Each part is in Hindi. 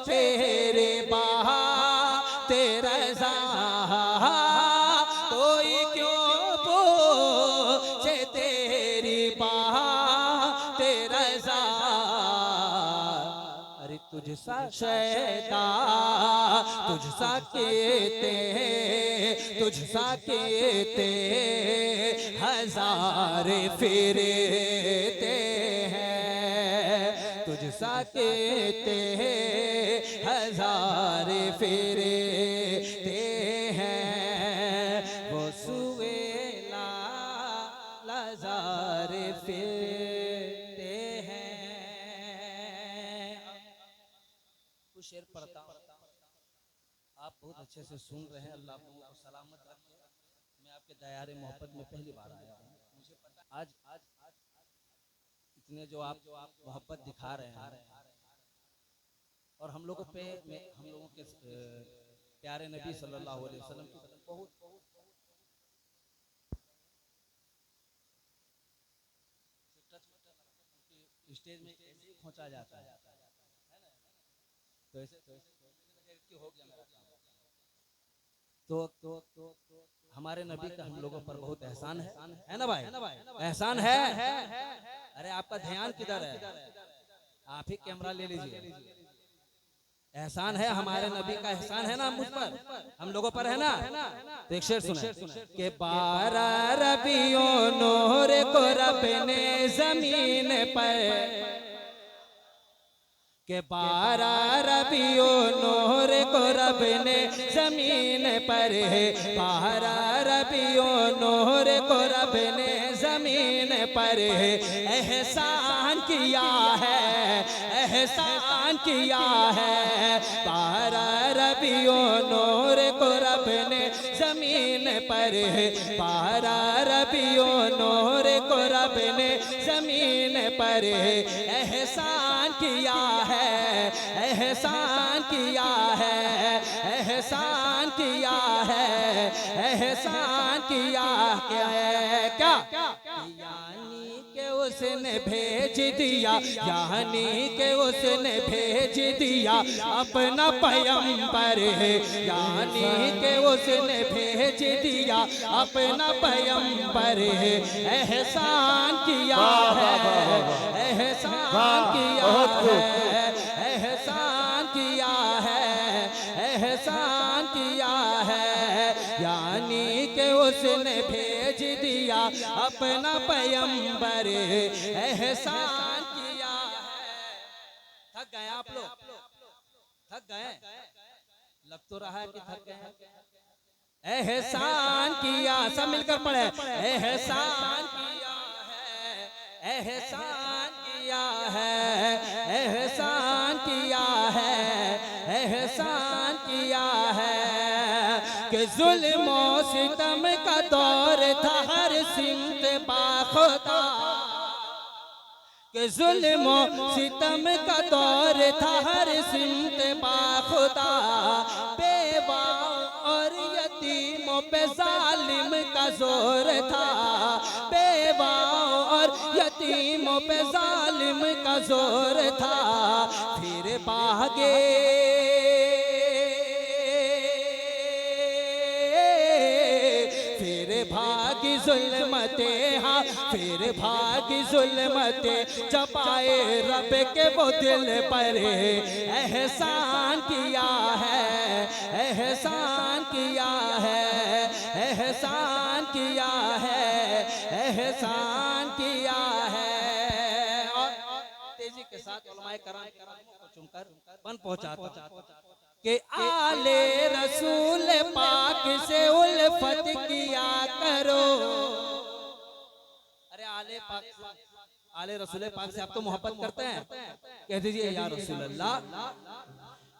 तेरे बहा तेरा कोई क्यों पूछे तेरी बहा तेरा अरे तुझ सा शैता तुझ सा कहते तुझ सा कहते हजार फिरते तुझ सा कहते हजार फिरते हैं वो सुए लाजार फिरते हैं। कुछ शेर पढ़ता हूं, आप बहुत अच्छे से सुन रहे हैं। अल्लाह को सलामत रखे। मैं आपके दायरे मोहब्बत में पहली बार आया हूँ। मुझे पता आज इतने जो आप मोहब्बत दिखा रहे हैं और हम लोगों पे हम लोगों के प्यारे नबी सल्लल्लाहु अलैहि वसल्लम की बहुत स्टेज में ऐसे ही पहुंचा जाता है तो ऐसे क्यों हो गया मेरा काम तो हमारे नबी का हम लोगों पर बहुत एहसान है ना भाई एहसान है। अरे आपका ध्यान किधर है, आप ही कैमरा ले लीजिए। एहसान है हमारे नबी का, एहसान है ना मुझ पर, हम लोगों पर है ना। तो एक शेर सुने कि 12 रबियों नूर को रब ने जमीन पर, के 12 रबियों नूर को रब ने जमीन पर, 12 रबियों नूर को रब ने जमीन पर एहसान किया है, एहसान किया है। 12 रबियों नूर को रब ने जमीन पर, 12 रबियों नूर को रब ने जमीन पर एहसान किया है, एहसान किया है, एहसान किया है, एहसान किया है। क्या यानी के उसने भेज दिया, यानी के उसने भेज दिया अपना पैगंबर है, यानी के उसने भेज दिया अपना पैगंबर है। एहसान किया है, एहसान किया है, एहसान किया है, एहसान किया है। यानी के उसने भेज दिया अपना पैगंबर, एहसान किया है। थक गए आप लोग, थक गए, लग तो रहा है कि थक गए। एहसान किया, सब मिलकर पढ़े। एहसान किया है, एहसान किया है, एहसान किया है, एहसान किया है। कि जुल्म और सितम का दौर था हर सिमत बाखुदा, कि जुल्म और सितम का दौर था हर सिमत बाखुदा। बेवा और यतीमों पे जालिम का जोर था, बेवा और यतीमों पे जालिम का जोर था। फिर भागे भागी जुल्मते, हाँ फिर भागी जुल्मते, जब आए रब के वो दिल पर एहसान किया है, एहसान किया है, एहसान किया है, एहसान किया है। और तेजी के साथ उलमाए कराम को चुमकर बन पहुंचाता कि आले रसूल पाक से उल्फत किया करो। अरे आले पाक, आले रसूल पाक से आप तो मोहब्बत करते हैं, कह दीजिए या रसूल अल्लाह।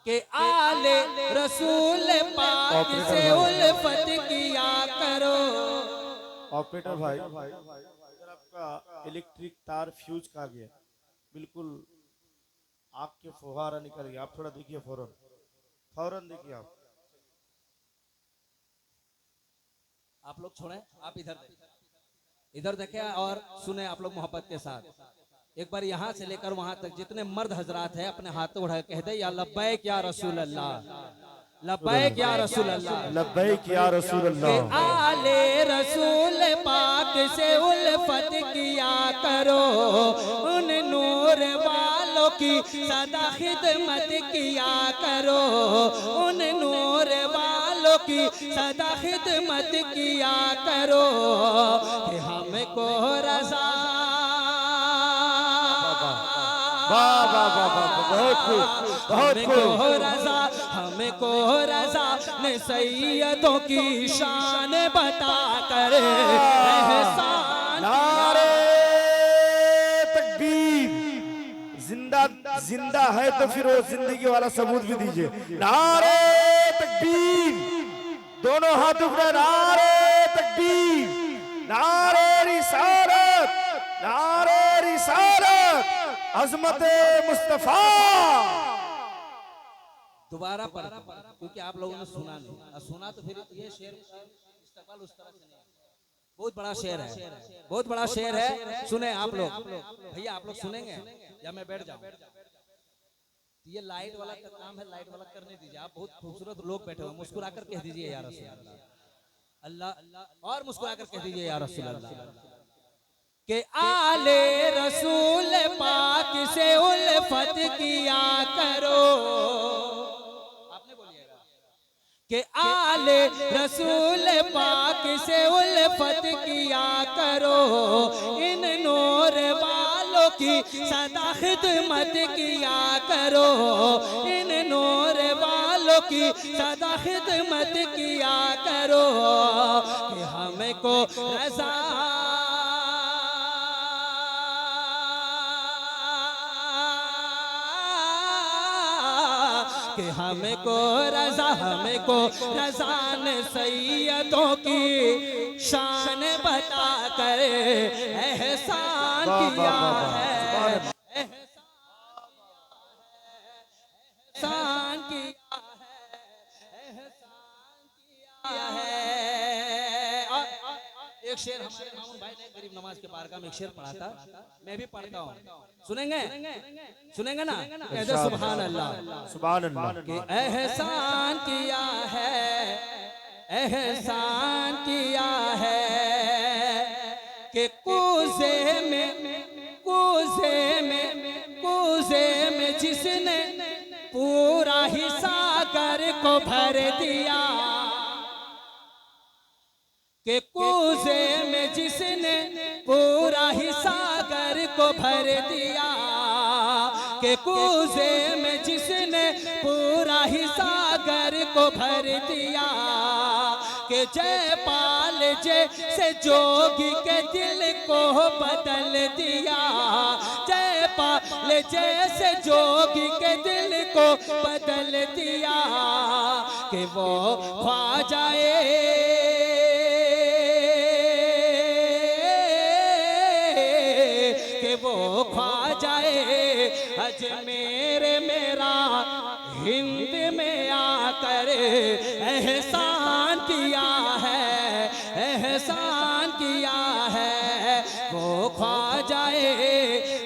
कि आले रसूल पाक से उल्फत किया करो। ऑपरेटर भाई, अगर आपका इलेक्ट्रिक तार फ्यूज खा गया, बिल्कुल आग के फुहारा निकल गया, आप थोड़ा देखिए, फौरन फौरन देखिए। आप लोग छोड़ें, आप इधर देखें और सुने आप लोग मोहब्बत के साथ। एक बार यहाँ से लेकर वहां तक जितने मर्द हजरात हैं अपने हाथ उठा कह दे या लब्बैक या रसूल अल्लाह, लब्बैक या रसूल अल्लाह, लब्बैक या रसूल अल्लाह। आले रसूल पाक से उल्फत किया करो, उन नूर वालों की सदा खिदमत किया करो, उन नूर वालों की सदा खिदमत किया करो। कि हमको रज़ा, हमको रज़ा, हमको रज़ा ने सैयदों की शान बता कर एहसान। नारे तकबीर, जिंदा जिंदा है तो फिर वो जिंदगी वाला सबूत भी दीजिए। नारे तकबीर, दोनों हाथ उठे, नारे तकबीर, नारे रिसालत, नारे रिसालत। अजमत मुस्तफा। दोबारा पढ़, क्योंकि आप लोगों ने सुना नहीं, और सुना तो फिर ये शेर इस्तेमाल उस तरह से नहीं। बहुत बड़ा शेर है, बहुत बड़ा शेर है। सुने आप लोग, भैया आप लोग सुनेंगे या मैं बैठ जाऊं? ये लाइट वाला का काम है, लाइट वाला करने दीजिए। आप बहुत खूबसूरत लोग बैठे हुए, मुस्कुराकर कह दीजिए या रसूल अल्लाह, और मुस्कुराकर कह दीजिए या रसूल अल्लाह। के आले रसूल पाक से उल्फत किया करो। आपने बोलिएगा कि आले रसूल पाक से उल्फत किया करो, इन नूर वालों की सदा खिदमत किया करो, इन नूर वालों की सदा खिदमत किया करो, कि हमको रज़ा कि हमको रज़ा ने सैयदों की शान बता कर एहसान किया है, एहसान किया है। एक शेर हमारे मामून भाई ने गरीब नवाज के पारका में एक शेर पढ़ा था, मैं भी पढ़ता हूँ। सुनेंगे सुनेंगे ना? कहते सुभान अल्लाह, सुभान अल्लाह। कि एहसान किया है, एहसान किया है, कि कूज़े में जिसने पूरा ही सागर को भर दिया, के कूज़े में जिसने पूरा ही सागर को भर दिया, के कूज़े में जिसने पूरा ही सागर को भर दिया, के जयपाल जैसे जोगी के दिल को बदल दिया, जयपाल जैसे जोगी के दिल को बदल दिया, कि वो ख्वाजाए वो ख्वाजाए अजमेर मेरा हिंद में आकर एहसान किया है, एहसान किया है। वो ख्वाजाए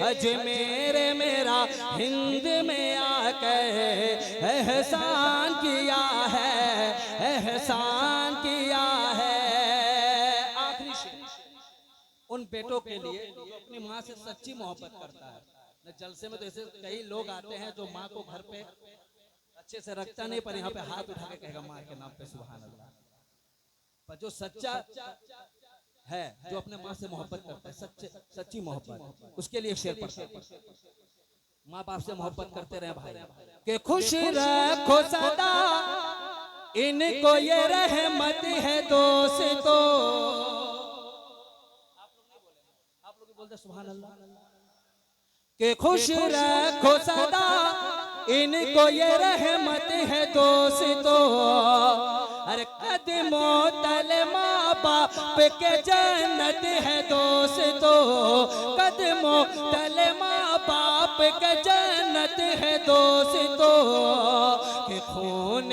अजमेर मेरा हिंद में आकर एहसान किया है, एहसान किया है। आखिरी शेर उन बेटों के लिए जो अपनी माँ से सच्ची मोहब्बत करता है। न जलसे में तो ऐसे कई लोग आते हैं जो माँ को घर पे अच्छे से रखता नहीं, पर यहाँ पे हाथ उठा के कहेगा माँ के नाम पे सुभान अल्लाह। पर जो सच्चा है, जो अपने माँ से मोहब्बत करता है, सच्ची मोहब्बत, उसके लिए शेर पढ़ता है। माँ बाप से मोहब्बत करते रहे भाई, कि खुश रखो सदा इनको ये रहमत है दोस्तों। बोलते सुभान अल्लाह, के खुश रखो सदा इनको ये रहमत है दोस्तों। अरे कदमों तले माँ बाप के जन्नत है दोस्तों, कदमों तले माँ बाप के जन्नत है दोस्तों, के खून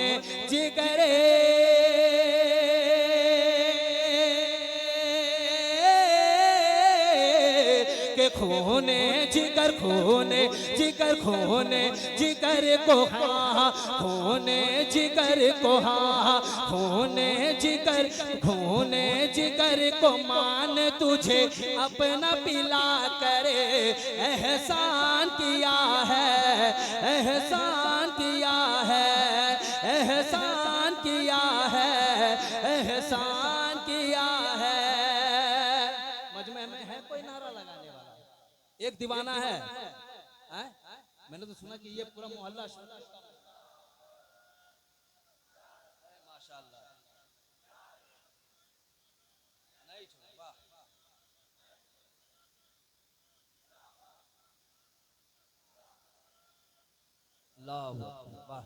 जिगरे खूने जिगर, खूने जिगर, खूने जिगर को हाँ, खूने जिगर को हाँ, खूने जिगर को मान तुझे अपना पिला करे एहसान किया है, एहसान किया है, एहसान किया है, एहसान किया है। मजमे में है कोई नारा लगाने वाला? एक दीवाना है, मैंने तो सुना कि ये पूरा मोहल्ला माशाल्लाह नहीं छोड़ा। वाह वाह,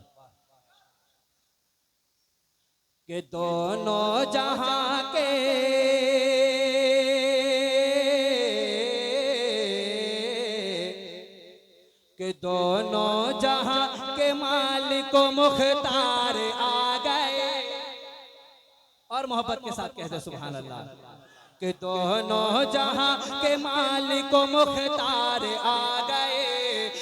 के दोनों जहां के कि दोनों जहां के मालिक मुख्तार आ गए। और मोहब्बत के साथ कहते सुभान अल्लाह कि दोनों जहां के मालिक मुख्तार आ गए।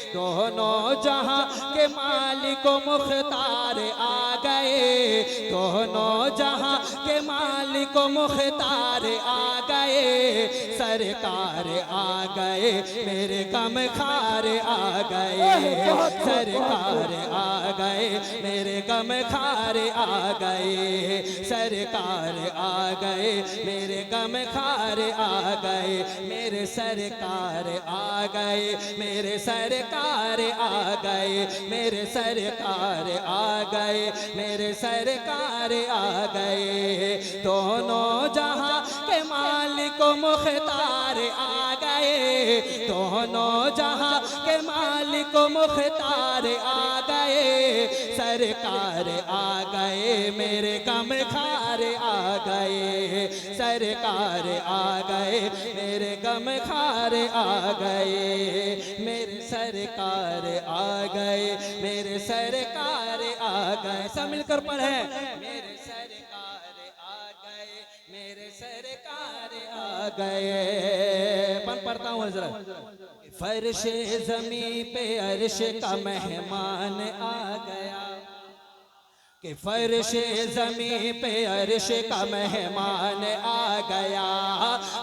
दोनों जहां के मालिक मुख्तार आ गए। दोनों जहां के मालिक मुख्तार आ गए। सरकार आ गए मेरे गम खार आ गए। सरकार आ गए मेरे गम खार आ गए। सरकार आ गए मेरे गम खार आ गए। मेरे सरकार आ गए मेरे सरकार आ गए। मेरे सरकार आ गए मेरे सरकार आ गए। दोनों जहां के मालिक मुख्तार आ गए। दोनों जहां के मालिक मुख्तार आ गए। सरकार आ गए मेरे गम खार आ गए। सरकार आ गए मेरे गम खार आ गए। मेरे सरकार आ गए मेरे सरकार आ गए। सब मिलकर पढ़े मेरे सरकार आ गए मेरे सरकार आ गए। पढ़ता हूँ हजरत। फर्शे ज़मीं पे अर्श का मेहमान आ गया। कि फर्शे ज़मीं पे अर्श का मेहमान आ गया।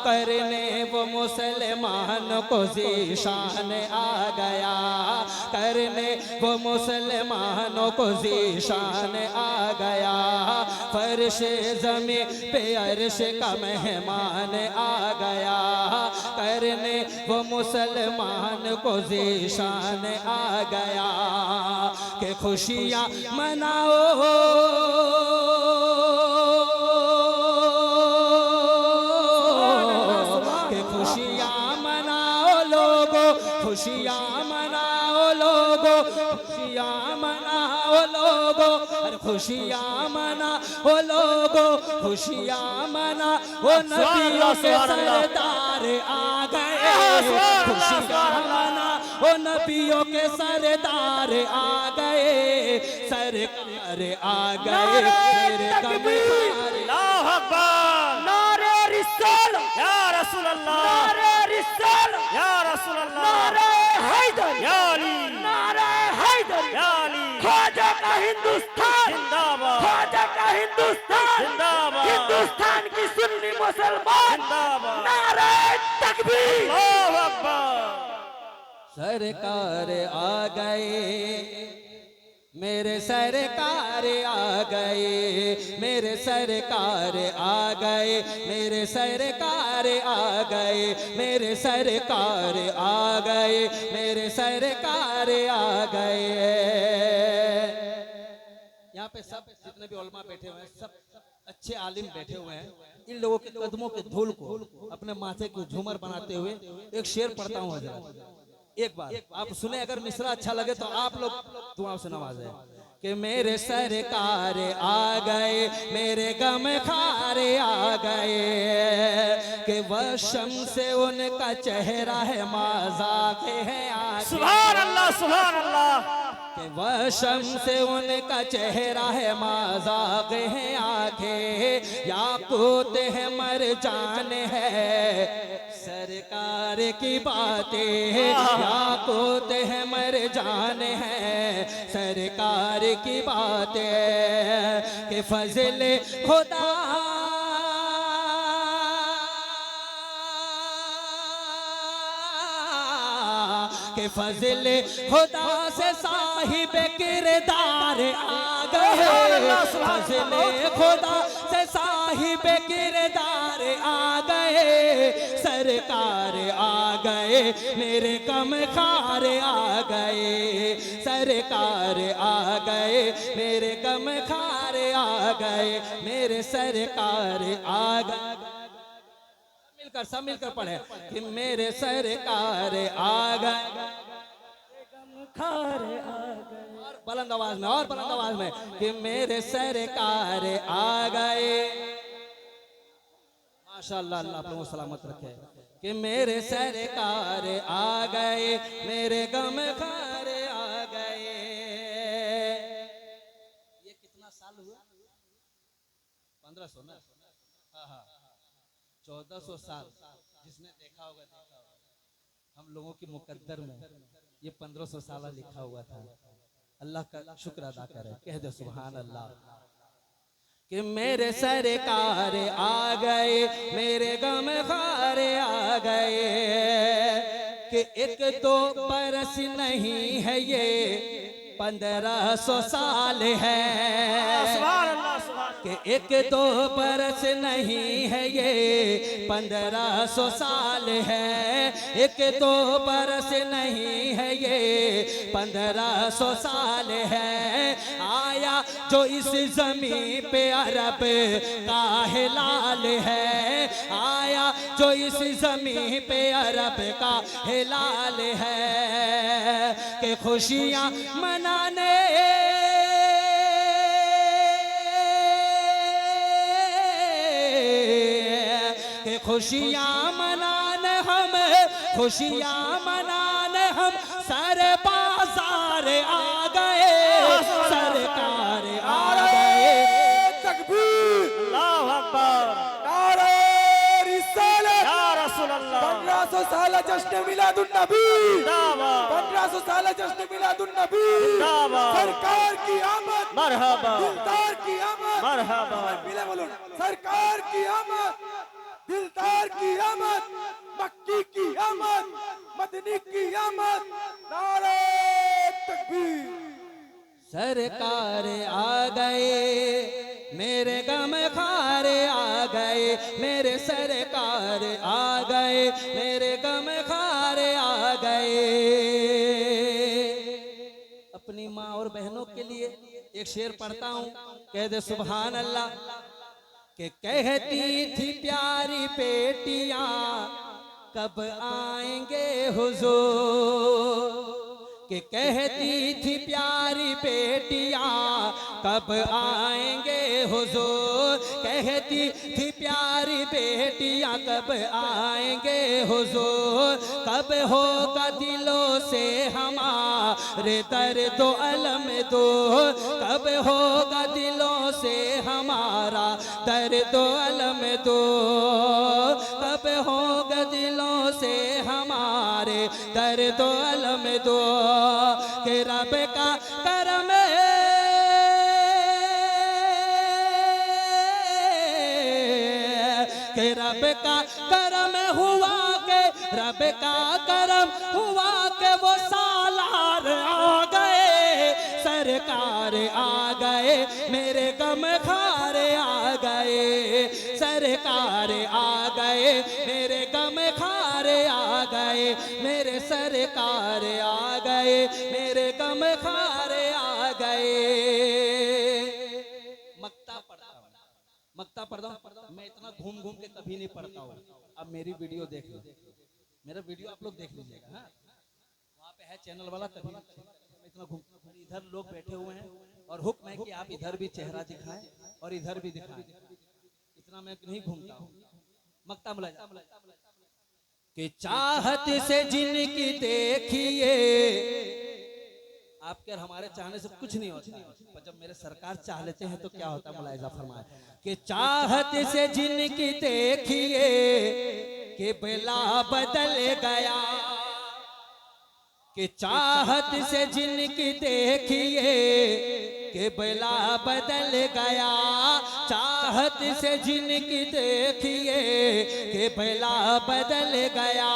करने वो मुसलमान को ज़ीशान आ गया। करने वो मुसलमानों को ज़ीशान आ गया। फर्शे ज़मीं पे अर्श का मेहमान आ गया। करने वो मुसलमान को ज़ीशान आ गया। कि खुशियाँ मनाओ के खुशियाँ मनाओ लोगो। खुशियाँ मनाओ लोगो। खुशियाँ मनाओ लोगो। अरे खुशियाँ मनाओ लोगो। खुशियाँ मनाओ नबियों के सरदार आ गए। खुशियाँ मनाओ नबियों के सरदार आ गए। सरकार आ गए मेरे अल्लाह अकबर। नारे रिसाल या रसूल अल्लाह। नारे रिसाल या रसूल अल्लाह। नारे हैदर या अली। नारे हैदर या अली। ख्वाजा का हिंदुस्तान जिंदाबाद। ख्वाजा का हिंदुस्तान जिंदाबाद। हिंदुस्तान की सुन्नी मुसलमान जिंदाबाद। नारे तकबीर अल्लाह अकबर। सरकार आ गए मेरे सरकार आ गए। मेरे सरकार आ गए मेरे सरकार आ गए। मेरे सरकार आ गए मेरे सरकार आ गए। यहाँ पे सब जितने भी उलमा बैठे हुए हैं सब अच्छे आलिम बैठे हुए हैं। इन लोगों के कदमों के धूल को अपने माथे को झूमर बनाते हुए एक शेर पढ़ता हूँ हजरत। एक बार आप सुने, अगर मिसरा अच्छा लगे तो आप लोग दुआओं से नवाजें। कि मेरे सरकार आ गए मेरे गम खारे आ गए। कि वह शम्स उनका चेहरा है मज़ाक़ है आगे। सुभान अल्लाह सुभान अल्लाह। कि वह शम्स उनका चेहरा है मज़ाक़ है आंखें। याकूत है मरजान है सरकार की बातें। याकूत है मरजान है सरकार की बातें। कि फज़ल खुदा के फज़ल खुदा से साहिब किरदार आ गए। फज़ल खुदा से साहिब किरदार आ गए। सरकार आ गए मेरे गम खार आ गए। सरकार आ गए मेरे गम खार आ गए। मेरे सरकार आ गए। सब मिलकर पढ़े कि मेरे सरकार आ गए और बुलंद आवाज में, और बुलंद आवाज में कि मेरे सरकार आ गए। माशाअल्लाह, अल्लाह आप लोगों को सलामत रखे। कि मेरे सरकार आ गए मेरे गम खा 1500 ना, हाँ हाँ 1400 साल, जिसने देखा होगा हम लोगों की मुकद्दर में ये 1500 साल लिखा हुआ था। अल्लाह का शुक्र अदा करे, कह दे सुभान अल्लाह। कि मेरे सरकार आ गए, मेरे गम खारे आ गए, कि एक तो बरस नहीं है ये 1500 साल है, कि एक तो बरस नहीं है ये 1500 साल है, एक तो बरस नहीं है ये 1500 साल है। आया जो इस जमीन पे अरब का हिलाल है, आया जो इस जमीन पे अरब का हिलाल है, कि खुशियाँ मनाने के खुशियाँ मनाने हम, खुशियाँ मनाने हम सर बाजार आ गए, सरकार आ गए। तकबीर, अल्लाहु अकबर, नारे रिसालत, या रसूल अल्लाह। 1500 साल जश्न मिलादुन नबी, 1500 साल जश्न मिलादुन नबी, सरकार की आमद, मरहबा, दिलदार की आमद, मरहबा, मिले बोलो सरकार की आमद, दिलदार की आमद, मक्की की आमद, मदनी की आमद, नारे तकबीर। सरकार आ गए, मेरे गम खारे आ गए, मेरे सरकार आ गए, मेरे गम खारे आ गए। अपनी माँ और बहनों के लिए एक शेर पढ़ता हूँ, कह दे सुभान अल्लाह। कि कहती थी प्यारी बेटियां कब आएंगे हुजूर, कि कहती थी प्यारी बेटियां कब आएंगे हुजूर, कहती थी प्यारी बेटियां कब आएंगे हुजूर, कब होगा दिलों से हमारे दर्द व अलम दूर, कब होगा दिलों से हमारा दर्द व अलम दूर, कब होगा दिलों से हमारे दर्द व अलम दूर। कि रब का करम कि रब का करम हुआ, के रब का करम हुआ, के वो सालार आ गए, सरकार आ गए, मेरे गम खारे आ गए, सरकार आ गए, मेरे गम खारे आ गए, मेरे सरकार आ गए, मेरे गम खारे आ गए। मक्ता पढ़ता हूँ, मक्ता पढ़ता हूँ, मैं इतना घूम घूम के कभी नहीं पढ़ता हूँ। अब मेरी वीडियो देख लो, मेरा वीडियो आप लोग देख लीजिएगा, हाँ वहाँ पे है चैनल वाला, कभी इतना घूम, इधर लोग बैठे हुए हैं और हुक्म है कि आप इधर भी चेहरा दिखाएं और इधर भी दिखाएं, इतना मैं नहीं घूमता हूँ। मक्ता मुलाजा कि चाहत से जिनकी देखिए, आपके और हमारे चाहने से कुछ नहीं होता, पर जब मेरे सरकार चाह लेते हैं तो क्या होता है, मुलाहिजा फरमाए। कि चाहत से जिनकी देखिए, कि बिला बदल गया, कि चाहत से जिनकी देखिए, कि बिला बदल गया, चाहत से जिनकी देखिए, कि बिला बदल गया,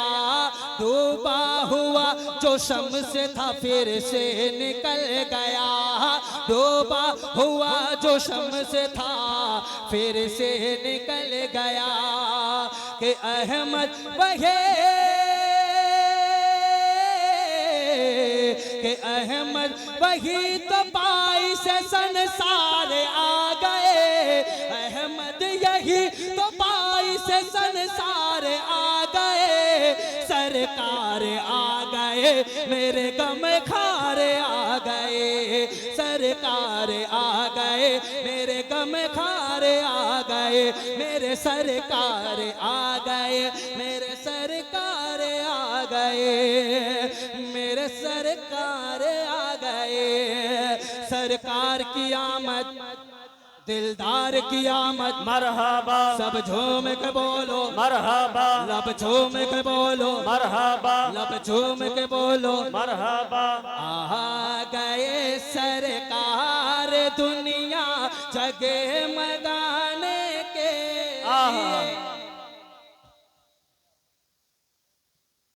डूबा हुआ जो शम्स था फिर से निकल गया, डूबा हुआ जो शम्स था फिर से निकल गया। कि अहमद वहे, कि अहमद वही तो बाईस संसार आ गए, अहमद यही तो बाईस संसार आ गए, सरकार आ गए, मेरे गम खारे आ गए, सरकार आ गए, मेरे गम खारे आ गए, मेरे सरकार आ गए, मेरे सरकार आ गए, मेरे सरकार आ गए। सरकार की आमद, दिलदार की आमद, मरहबा सब झूम के बोलो, मरहबा लब झूम के बोलो, मरहबा लब झूम के बोलो। मरहबा आ गए सरकार दुनिया जगे मगा